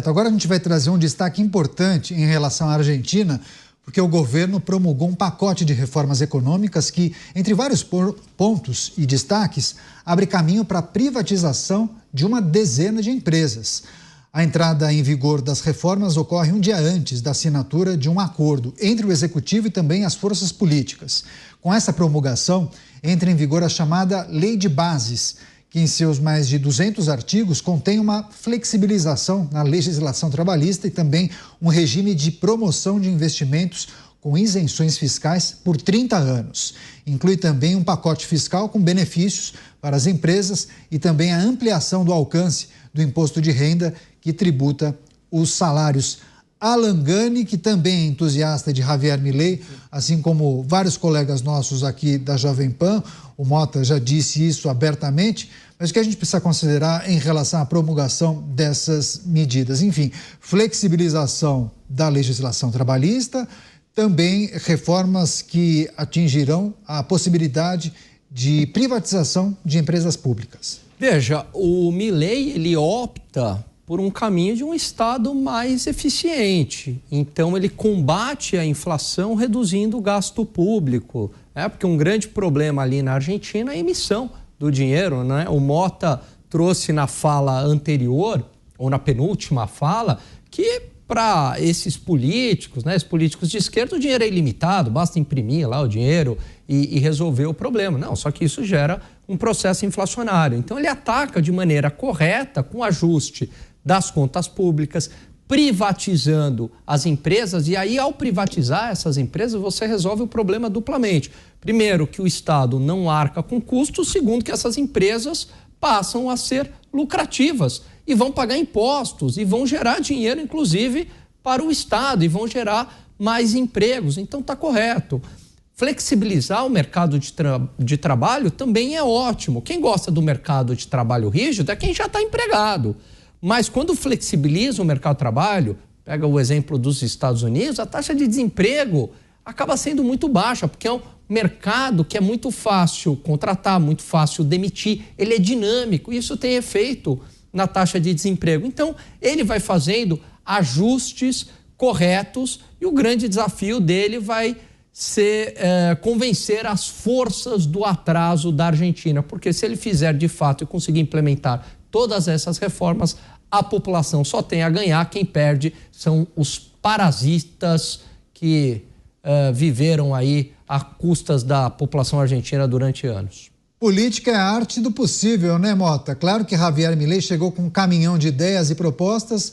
Agora a gente vai trazer um destaque importante em relação à Argentina, porque o governo promulgou um pacote de reformas econômicas que, entre vários pontos e destaques, abre caminho para a privatização de uma dezena de empresas. A entrada em vigor das reformas ocorre um dia antes da assinatura de um acordo entre o Executivo e também as forças políticas. Com essa promulgação, entra em vigor a chamada Lei de Bases, que em seus mais de 200 artigos contém uma flexibilização na legislação trabalhista e também um regime de promoção de investimentos com isenções fiscais por 30 anos. Inclui também um pacote fiscal com benefícios para as empresas e também a ampliação do alcance do imposto de renda que tributa os salários. Alan Gani, que também é entusiasta de Javier Milei, assim como vários colegas nossos aqui da Jovem Pan, o Mota já disse isso abertamente, mas o que a gente precisa considerar em relação à promulgação dessas medidas? Enfim, flexibilização da legislação trabalhista, também reformas que atingirão a possibilidade de privatização de empresas públicas. Veja, o Milei, ele opta por um caminho de um Estado mais eficiente. Então, ele combate a inflação reduzindo o gasto público. Porque um grande problema ali na Argentina é a emissão do dinheiro, né? O Mota trouxe na fala anterior, ou na penúltima fala, que para esses políticos, né, os políticos de esquerda, o dinheiro é ilimitado, basta imprimir lá o dinheiro e resolver o problema. Não, só que isso gera um processo inflacionário. Então, ele ataca de maneira correta, com ajuste das contas públicas, privatizando as empresas, e aí ao privatizar essas empresas você resolve o problema duplamente. Primeiro, que o Estado não arca com custos, segundo, que essas empresas passam a ser lucrativas e vão pagar impostos e vão gerar dinheiro, inclusive, para o Estado e vão gerar mais empregos. Então está correto. Flexibilizar o mercado de trabalho também é ótimo. Quem gosta do mercado de trabalho rígido é quem já está empregado. Mas quando flexibiliza o mercado de trabalho, pega o exemplo dos Estados Unidos, a taxa de desemprego acaba sendo muito baixa, porque é um mercado que é muito fácil contratar, muito fácil demitir, ele é dinâmico, e isso tem efeito na taxa de desemprego. Então, ele vai fazendo ajustes corretos e o grande desafio dele vai ser convencer as forças do atraso da Argentina, porque se ele fizer de fato e conseguir implementar todas essas reformas, a população só tem a ganhar, quem perde são os parasitas que viveram aí a custas da população argentina durante anos. Política é a arte do possível, né, Mota? Claro que Javier Milei chegou com um caminhão de ideias e propostas,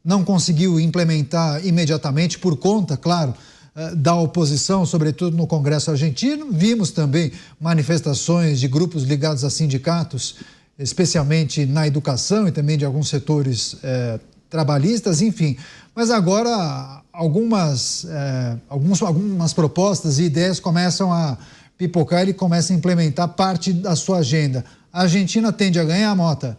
não conseguiu implementar imediatamente por conta, claro, da oposição, sobretudo no Congresso argentino. Vimos também manifestações de grupos ligados a sindicatos, especialmente na educação e também de alguns setores trabalhistas, enfim. Mas agora algumas propostas e ideias começam a pipocar e ele começa a implementar parte da sua agenda. A Argentina tende a ganhar, Mota?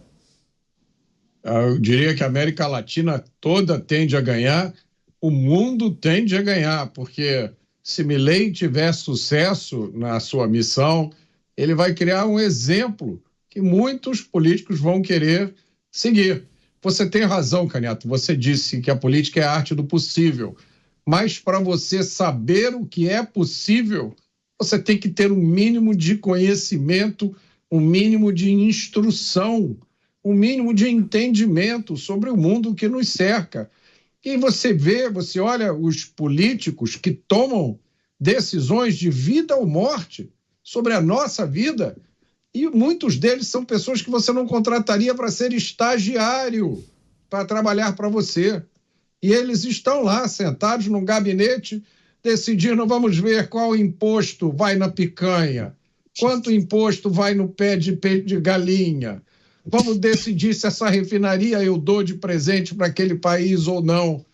Eu diria que a América Latina toda tende a ganhar, o mundo tende a ganhar, porque se Milei tiver sucesso na sua missão, ele vai criar um exemplo que muitos políticos vão querer seguir. Você tem razão, Caneto, você disse que a política é a arte do possível, mas para você saber o que é possível, você tem que ter um mínimo de conhecimento, um mínimo de instrução, um mínimo de entendimento sobre o mundo que nos cerca. E você olha os políticos que tomam decisões de vida ou morte sobre a nossa vida, e muitos deles são pessoas que você não contrataria para ser estagiário, para trabalhar para você. E eles estão lá, sentados num gabinete, decidindo, vamos ver qual imposto vai na picanha, quanto imposto vai no pé de galinha, vamos decidir se essa refinaria eu dou de presente para aquele país ou não.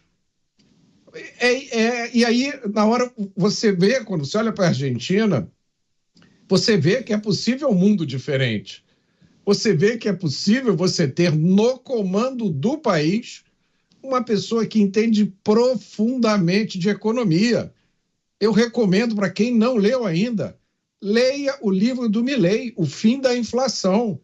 E aí, na hora, você vê, quando você olha para a Argentina, você vê que é possível um mundo diferente. Você vê que é possível você ter no comando do país uma pessoa que entende profundamente de economia. Eu recomendo para quem não leu ainda, leia o livro do Milei, O Fim da Inflação.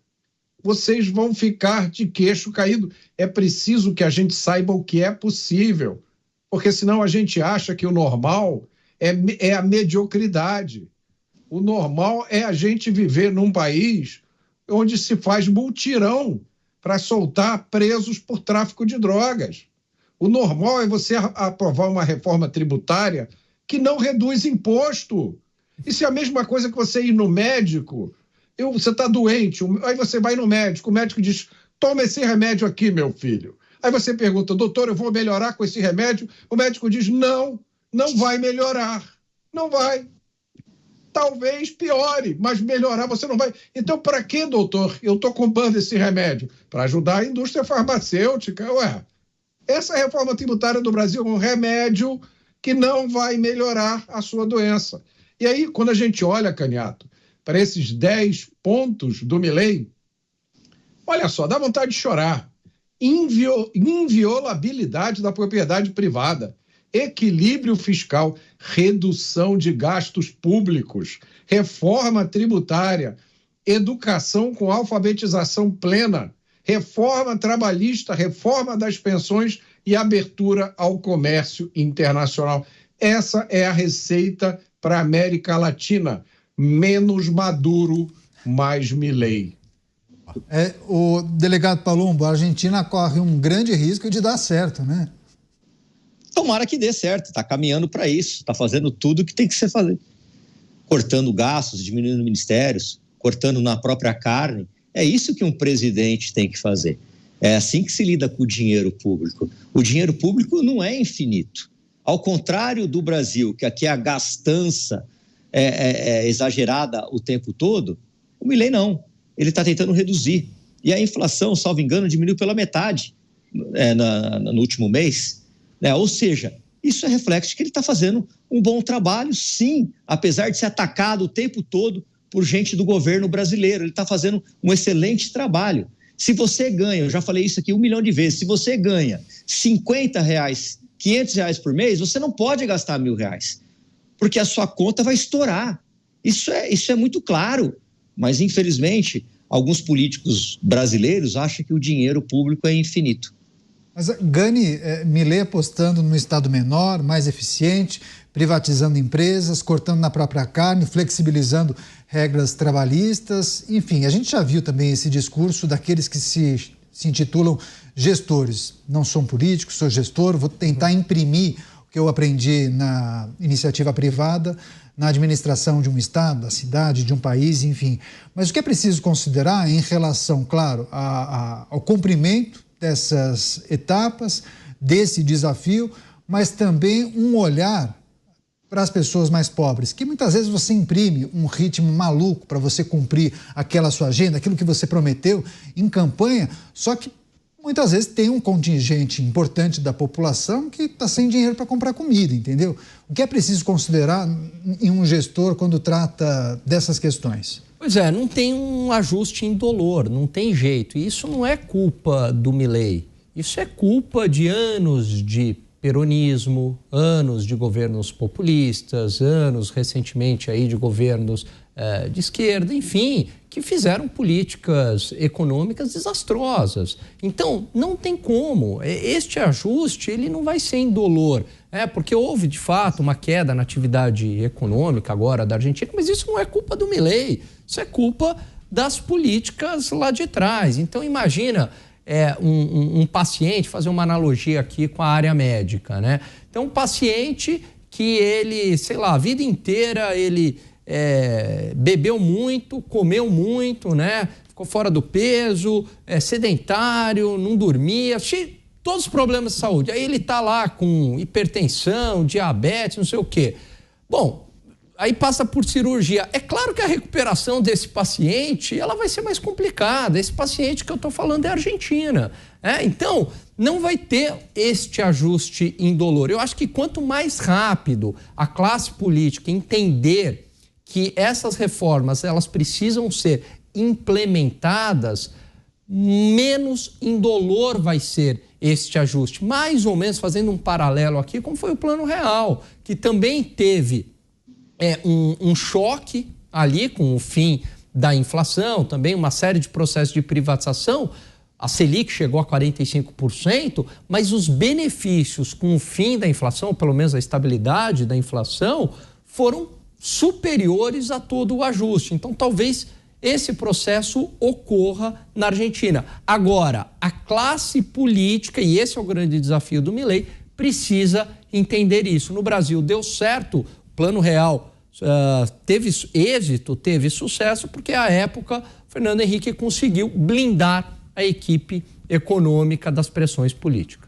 vocês vão ficar de queixo caído. É preciso que a gente saiba o que é possível, porque senão a gente acha que o normal é a mediocridade. O normal é a gente viver num país onde se faz mutirão para soltar presos por tráfico de drogas. O normal é você aprovar uma reforma tributária que não reduz imposto. Isso é a mesma coisa que você ir no médico. Você está doente, aí você vai no médico, o médico diz, toma esse remédio aqui, meu filho. Aí você pergunta, doutor, eu vou melhorar com esse remédio? O médico diz, não vai melhorar. Não vai. Talvez piore, mas melhorar você não vai. Então, para que, doutor, eu estou comprando esse remédio? Para ajudar a indústria farmacêutica. Ué, essa reforma tributária do Brasil é um remédio que não vai melhorar a sua doença. E aí, quando a gente olha, Caniato, para esses 10 pontos do Milei, olha só, dá vontade de chorar. Inviolabilidade da propriedade privada, equilíbrio fiscal, redução de gastos públicos, reforma tributária, educação com alfabetização plena, reforma trabalhista, reforma das pensões e abertura ao comércio internacional. Essa é a receita para a América Latina. Menos Maduro, mais Milei. O delegado Palumbo, a Argentina corre um grande risco de dar certo, né? Tomara que dê certo, está caminhando para isso, está fazendo tudo o que tem que ser fazer. Cortando gastos, diminuindo ministérios, cortando na própria carne. É isso que um presidente tem que fazer. É assim que se lida com o dinheiro público. O dinheiro público não é infinito. Ao contrário do Brasil, que aqui a gastança é exagerada o tempo todo, o Milei não. Ele está tentando reduzir. E a inflação, salvo engano, diminuiu pela metade no último mês. Ou seja, isso é reflexo de que ele está fazendo um bom trabalho, sim, apesar de ser atacado o tempo todo por gente do governo brasileiro. Ele está fazendo um excelente trabalho. Se você ganha, eu já falei isso aqui 1 milhão de vezes, se você ganha R$50, R$500 por mês, você não pode gastar R$1.000, porque a sua conta vai estourar. Isso é muito claro, mas infelizmente alguns políticos brasileiros acham que o dinheiro público é infinito. Mas Gani, Milei apostando num Estado menor, mais eficiente, privatizando empresas, cortando na própria carne, flexibilizando regras trabalhistas, enfim, a gente já viu também esse discurso daqueles que se intitulam gestores. Não sou um político, sou gestor, vou tentar imprimir o que eu aprendi na iniciativa privada, na administração de um estado, da cidade, de um país, enfim. Mas o que é preciso considerar em relação, claro, ao cumprimento dessas etapas, desse desafio, mas também um olhar para as pessoas mais pobres, que muitas vezes você imprime um ritmo maluco para você cumprir aquela sua agenda, aquilo que você prometeu em campanha, só que muitas vezes tem um contingente importante da população que está sem dinheiro para comprar comida, entendeu? O que é preciso considerar em um gestor quando trata dessas questões? Pois é, não tem um ajuste indolor, não tem jeito. Isso não é culpa do Milei, isso é culpa de anos de peronismo, anos de governos populistas, anos recentemente aí de governos de esquerda, enfim, que fizeram políticas econômicas desastrosas. Então, não tem como. Este ajuste, ele não vai ser indolor, porque houve, de fato, uma queda na atividade econômica agora da Argentina, mas isso não é culpa do Milei, isso é culpa das políticas lá de trás. Então, imagina um paciente, fazer uma analogia aqui com a área médica, né? Então, um paciente que ele, sei lá, a vida inteira ele bebeu muito, comeu muito, né? Ficou fora do peso, sedentário, não dormia, todos os problemas de saúde. Aí ele está lá com hipertensão, diabetes, não sei o quê. Bom, aí passa por cirurgia. É claro que a recuperação desse paciente ela vai ser mais complicada. Esse paciente que eu estou falando é a Argentina. Então, não vai ter este ajuste indolor. Eu acho que quanto mais rápido a classe política entender que essas reformas elas precisam ser implementadas, menos indolor vai ser este ajuste. Mais ou menos fazendo um paralelo aqui, como foi o Plano Real, que também teve um choque ali com o fim da inflação, também uma série de processos de privatização. A Selic chegou a 45%, mas os benefícios com o fim da inflação, pelo menos a estabilidade da inflação, foram superiores a todo o ajuste. Então, talvez esse processo ocorra na Argentina. Agora, a classe política, e esse é o grande desafio do Milei, precisa entender isso. No Brasil deu certo, o Plano Real teve êxito, teve sucesso, porque à época Fernando Henrique conseguiu blindar a equipe econômica das pressões políticas.